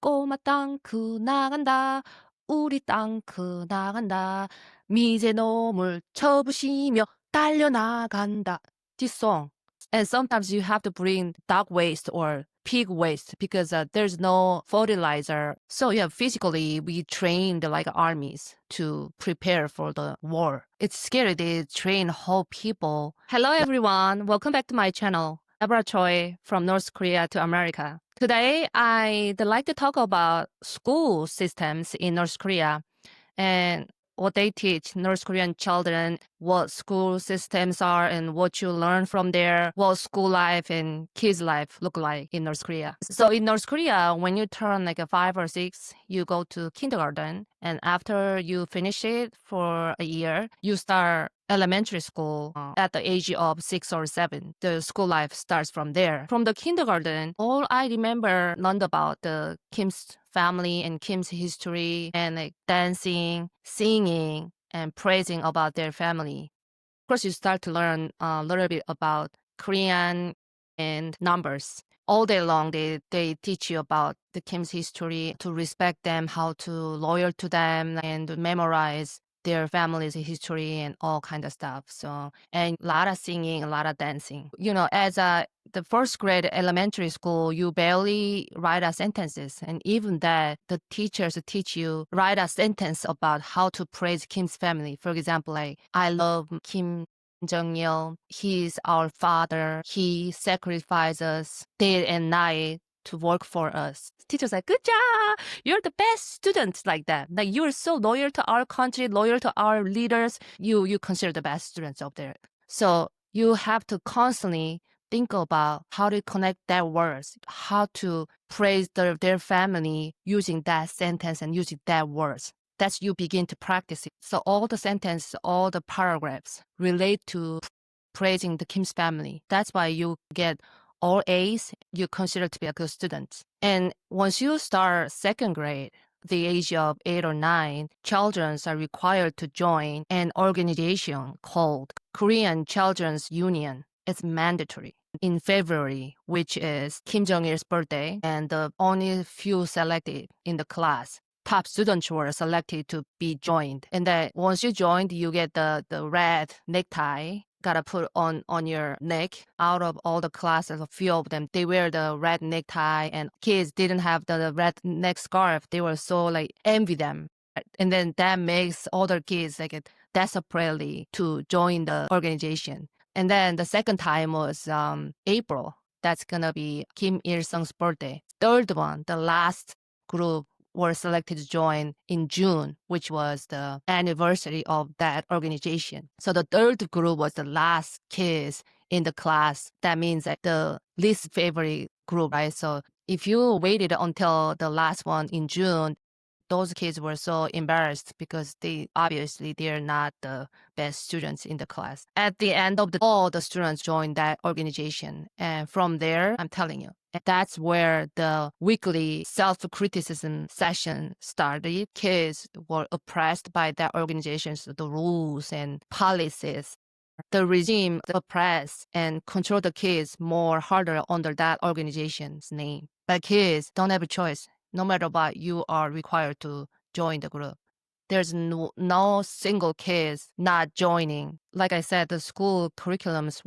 꼬마 땅크 나간다. 우리 땅크 나간다. 미제놈을 쳐부시며 달려나간다. This song. And sometimes you have to bring dog waste or pig waste because there's no fertilizer. So yeah, physically we trained like armies to prepare for the war. It's scary. They train whole people. Hello everyone. Welcome back to my channel. Deborah Choi from North Korea to America. Today, I'd like to talk about school systems in North Korea and what they teach North Korean children, what school systems are and what you learn from there, what school life and kids life look like in North Korea. So in North Korea, when you turn like a 5 or 6, you go to kindergarten. And after you finish it for a year, you start elementary school at the age of 6 or 7. The school life starts from there. From the kindergarten, all I remember learned about the Kim's family and Kim's history and like dancing, singing, and praising about their family. Of course, you start to learn a little bit about Korean and numbers. All day long, they teach you about the Kim's history, to respect them, how to loyal to them, and memorize their family's history and all kind of stuff. So, and a lot of singing, a lot of dancing. As the first grade elementary school, you barely write out sentences. And even that, the teachers teach you write a sentence about how to praise Kim's family. For example, like, I love Kim Jong-il. He's our father. He sacrifices day and night to work for us. Teachers like, good job. You're the best student, like that. Like, you're so loyal to our country, loyal to our leaders. You consider the best students up there. So you have to constantly think about how to connect that words, how to praise their family using that sentence and using that words. That's you begin to practice it. So all the sentences, all the paragraphs relate to praising the Kim's family. That's why you get all A's, you consider to be a good student. And once you start second grade, the age of 8 or 9, children are required to join an organization called Korean Children's Union. It's mandatory. In February, which is Kim Jong-il's birthday, and the only few selected in the class, top students were selected to be joined. And then once you joined, you get the red necktie. Gotta put on your neck. Out of all the classes, a few of them, they wear the red necktie, and kids didn't have the red neck scarf. They were so like envy them. And then that makes other kids like desperately to join the organization. And then the second time was April. That's gonna be Kim Il-sung's birthday. Third one, the last group were selected to join in June, which was the anniversary of that organization. So the third group was the last kids in the class. That means that the least favorite group, right? So if you waited until the last one in June, those kids were so embarrassed because they're not the best students in the class. At the end of all the students joined that organization. And from there, I'm telling you, that's where the weekly self-criticism session started. Kids were oppressed by that organization's the rules and policies. The regime oppress and control the kids more harder under that organization's name. But kids don't have a choice. No matter what, you are required to join the group. There's no single kids not joining. Like I said, the school curriculums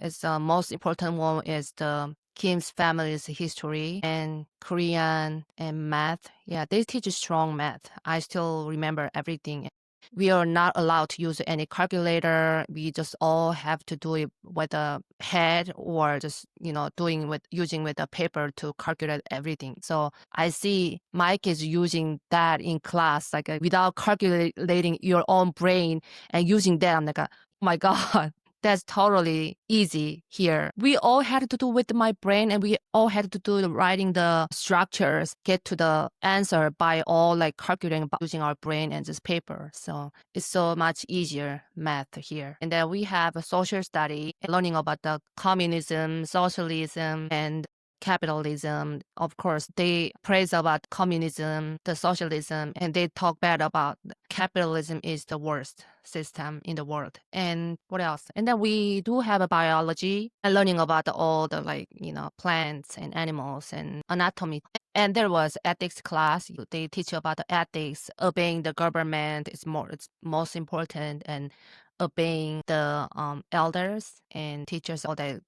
is the most important one is the Kim's family's history and Korean and math. Yeah, they teach strong math. I still remember everything. We are not allowed to use any calculator. We just all have to do it with a head or just, using with a paper to calculate everything. So I see my kids using that in class, like without calculating your own brain and using that. I'm like, oh my God. That's totally easy here. We all had to do with my brain and we all had to do writing the structures, get to the answer by all like calculating by using our brain and just paper. So it's so much easier math here. And then we have a social study, learning about the communism, socialism, and capitalism. Of course, they praise about communism, the socialism, and they talk bad about capitalism is the worst system in the world. And what else? And then we do have a biology and learning about all the plants and animals and anatomy. And there was ethics class. They teach you about the ethics, obeying the government is it's most important, and obeying the elders and teachers all the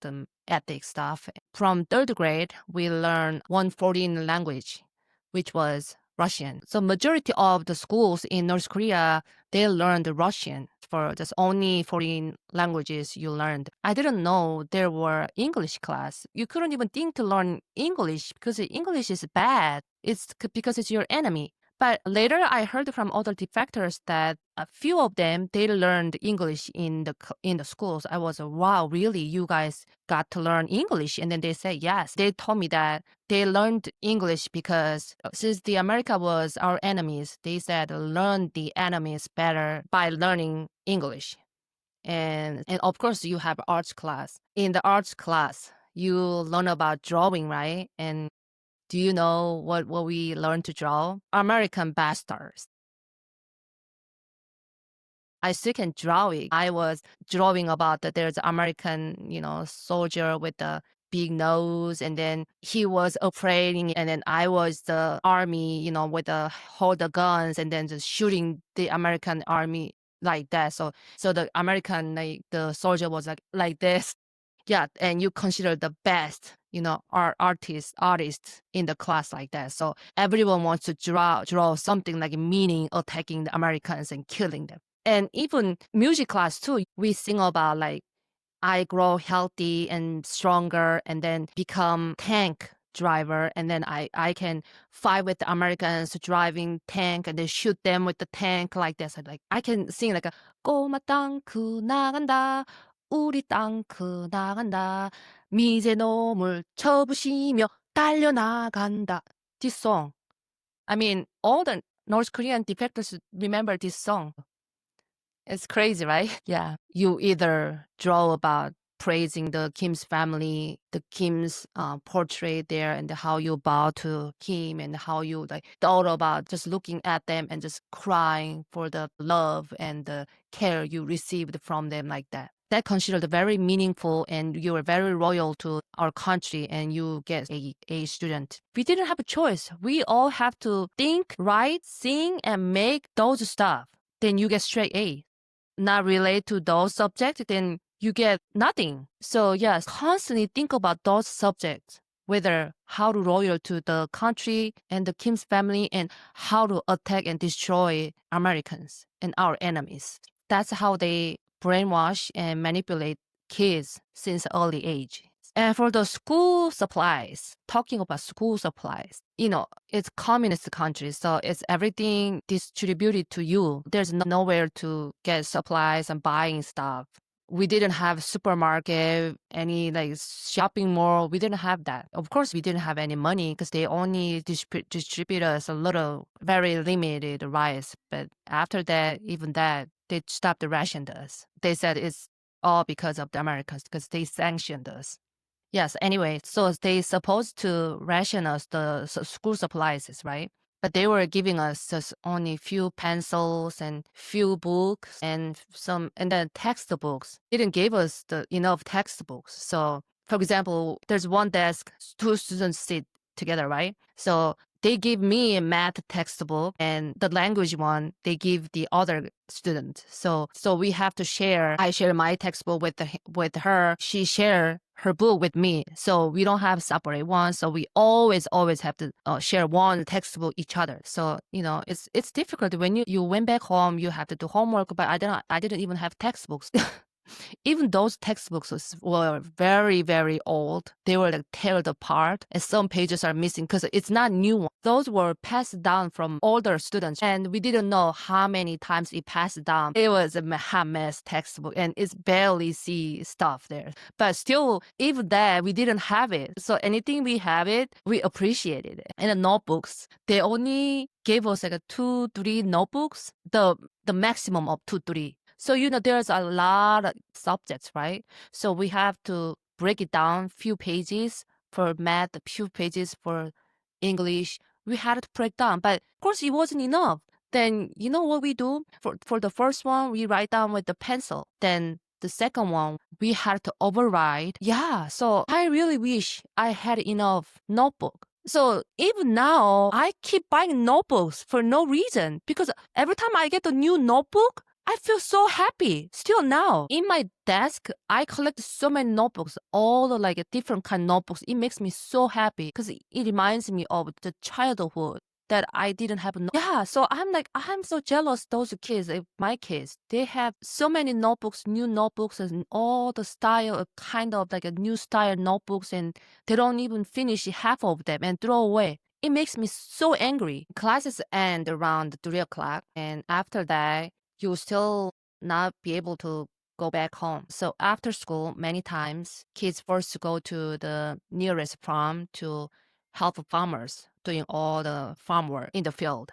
ethics stuff. From third grade, we learn one foreign language, which was Russian. So majority of the schools in North Korea, they learned Russian for just only foreign languages you learned. I didn't know there were English class. You couldn't even think to learn English because English is bad. It's because it's your enemy. But later I heard from other defectors that a few of them, they learned English in the schools. I was, wow, really? You guys got to learn English? And then they say, yes. They told me that they learned English because since the America was our enemies, they said learn the enemies better by learning English. And of course you have arts class. In the arts class, you learn about drawing, right? And do you know what we learned to draw? American bastards. I still can draw it. I was drawing about that there's American, soldier with the big nose, and then he was operating, and then I was the army, with the hold the guns and then just shooting the American army like that. So the American the soldier was like this. Yeah, and you consider the best, artist in the class like that. So everyone wants to draw something like meaning attacking the Americans and killing them. And even music class too, we sing about I grow healthy and stronger and then become tank driver, and then I can fight with the Americans driving tank and then shoot them with the tank like this. I can sing like a 꼬마 땅크 나간다 우리 땅크 나간다 미제 놈을 쳐부시며 달려나간다. This song. I mean, all the North Korean defectors remember this song. It's crazy, right? Yeah. You either draw about praising the Kim's family, the Kim's portrait there, and how you bow to Kim, and how you thought about just looking at them and just crying for the love and the care you received from them like that. That considered very meaningful, and you are very loyal to our country, and you get a student. We didn't have a choice. We all have to think, write, sing, and make those stuff. Then you get straight A. Not relate to those subjects, then you get nothing. So yes, constantly think about those subjects, whether how to loyal to the country and the Kim's family, and how to attack and destroy Americans and our enemies. That's how they brainwash and manipulate kids since early age. And for the school supplies, talking about school supplies, it's communist country, so it's everything distributed to you. There's nowhere to get supplies and buying stuff. We didn't have supermarket, any shopping mall. We didn't have that. Of course, we didn't have any money because they only distribute us a little, very limited rice. But after that, even that, they stopped the ration to us. They said it's all because of the Americans, because they sanctioned us. Yes, anyway, so they supposed to ration us the school supplies, right? But they were giving us just only few pencils and few books and then textbooks. They didn't give us enough textbooks. So, for example, there's one desk, two students sit together, right? So they give me a math textbook, and the language one, they give the other student. So we have to share. I share my textbook with her. She share her book with me. So we don't have separate ones. So we always have to share one textbook each other. So, it's difficult when you went back home, you have to do homework, but I didn't even have textbooks. Even those textbooks were very, very old. They were teared apart, and some pages are missing because it's not new ones. Those were passed down from older students, and we didn't know how many times it passed down. It was a hot mess textbook, and it's barely see stuff there. But still, even that, we didn't have it. So anything we have it, we appreciated it. And the notebooks, they only gave us 2-3 notebooks, the maximum of 2-3. So, there's a lot of subjects, right? So we have to break it down, few pages for math, few pages for English. We had to break down, but of course it wasn't enough. Then you know what we do? For the first one, we write down with the pencil. Then the second one, we had to override. Yeah, so I really wish I had enough notebook. So even now, I keep buying notebooks for no reason because every time I get a new notebook, I feel so happy. Still now, in my desk, I collect so many notebooks, all the like different kind of notebooks. It makes me so happy because it reminds me of the childhood that I didn't have. Yeah, so I'm so jealous. Those kids, my kids, they have so many notebooks, new notebooks, and all the style, kind of like a new style notebooks, and they don't even finish half of them and throw away. It makes me so angry. Classes end around 3 o'clock, and after that, you still not be able to go back home. So after school, many times kids forced to go to the nearest farm to help farmers doing all the farm work in the field.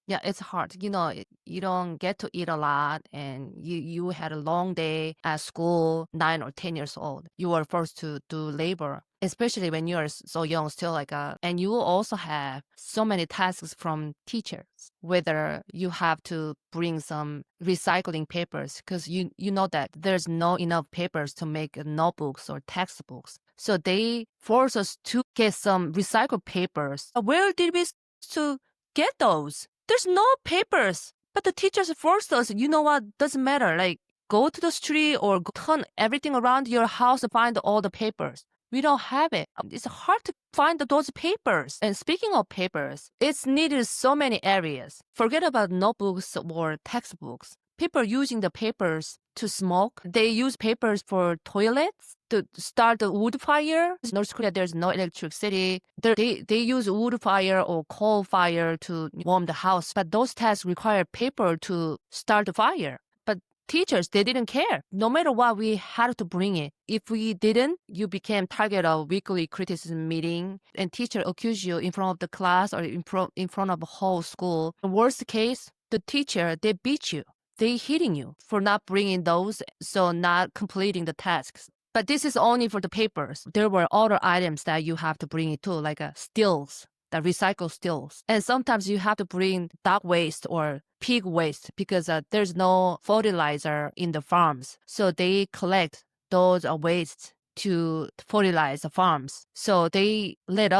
Yeah, it's hard. You don't get to eat a lot, and you had a long day at school, 9 or 10 years old. You were forced to do labor, especially when you are so young, still and you also have so many tasks from teachers. Whether you have to bring some recycling papers, because you know that there's no enough papers to make notebooks or textbooks. So they force us to get some recycled papers. Where did we to get those? There's no papers. But the teachers forced us, you know what, doesn't matter. Like, go to the street or turn everything around your house to find all the papers. We don't have it. It's hard to find those papers. And speaking of papers, it's needed so many areas. Forget about notebooks or textbooks. People using the papers to smoke. They use papers for toilets to start the wood fire. In North Korea, there's no electricity. They use wood fire or coal fire to warm the house. But those tasks require paper to start the fire. But teachers, they didn't care. No matter what, we had to bring it. If we didn't, you became target of weekly criticism meeting, and teacher accuse you in front of the class or in front of the whole school. The worst case, the teacher, they beat you. They hitting you for not bringing those, so not completing the tasks. But this is only for the papers. There were other items that you have to bring it too, like stills, the recycled stills. And sometimes you have to bring dog waste or pig waste because there's no fertilizer in the farms. So they collect those wastes to fertilize the farms. So they let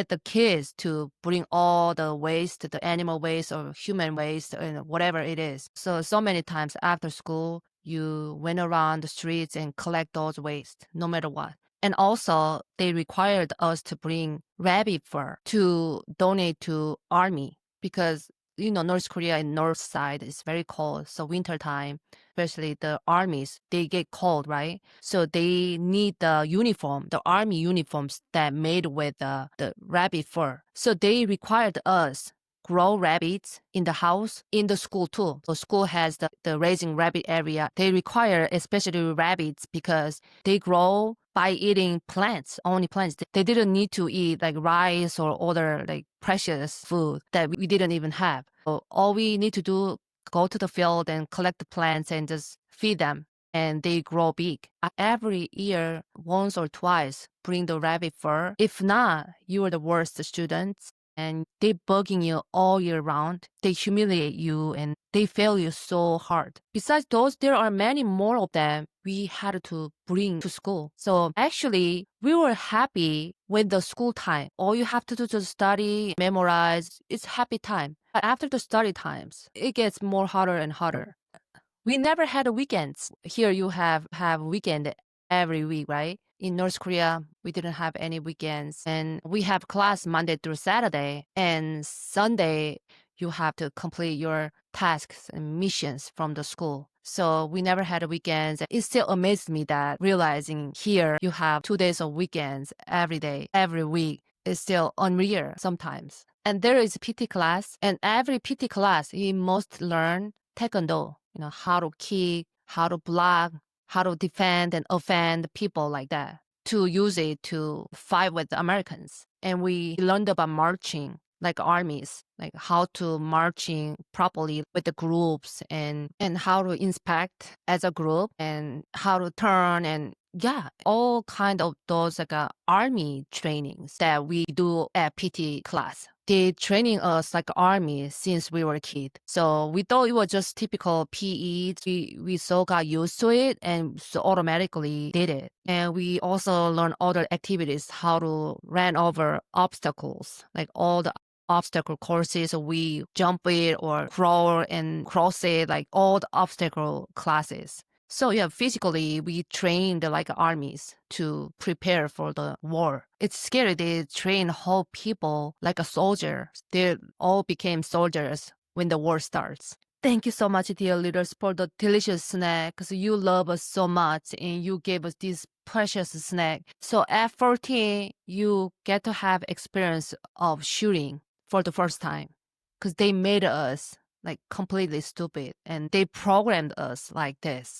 the kids to bring all the waste, the animal waste or human waste and whatever it is. So many times after school, you went around the streets and collect those waste, no matter what. And also, they required us to bring rabbit fur to donate to army because, North Korea in north side is very cold. So wintertime, especially the armies, they get cold, right? So they need the uniform, the army uniforms that made with the rabbit fur. So they required us grow rabbits in the house, in the school too. So school has the raising rabbit area. They require especially rabbits because they grow by eating plants, only plants. They didn't need to eat like rice or other like precious food that we didn't even have. So all we need to do, go to the field and collect the plants and just feed them. And they grow big. Every year, once or twice, bring the rabbit fur. If not, you are the worst students. And they bugging you all year round. They humiliate you and they fail you so hard. Besides those, there are many more of them we had to bring to school. So actually, we were happy with the school time. All you have to do is study, memorize. It's happy time. But after the study times, it gets more harder and harder. We never had weekends. Here you have weekend every week, right? In North Korea, we didn't have any weekends. And we have class Monday through Saturday. And Sunday, you have to complete your tasks and missions from the school. So we never had weekends. It still amazed me that realizing here you have 2 days of weekends every day, every week is still unreal sometimes. And there is PT class. And every PT class, you must learn Taekwondo, how to kick, how to block, how to defend and offend people like that, to use it to fight with the Americans. And we learned about marching, like armies, like how to marching properly with the groups and how to inspect as a group and how to turn and all kind of those like army trainings that we do at PT class. they training us like army since we were a kid. So we thought it was just typical PE. We so got used to it and so automatically did it. And we also learned other activities, how to run over obstacles, like all the obstacle courses. We jump it or crawl and cross it, like all the obstacle classes. So yeah, physically we trained like armies to prepare for the war. It's scary. They train whole people like a soldier. They all became soldiers when the war starts. Thank you so much, dear leaders, for the delicious snack. Because you love us so much and you gave us this precious snack. So at 14, you get to have experience of shooting for the first time. Because they made us like completely stupid and they programmed us like this.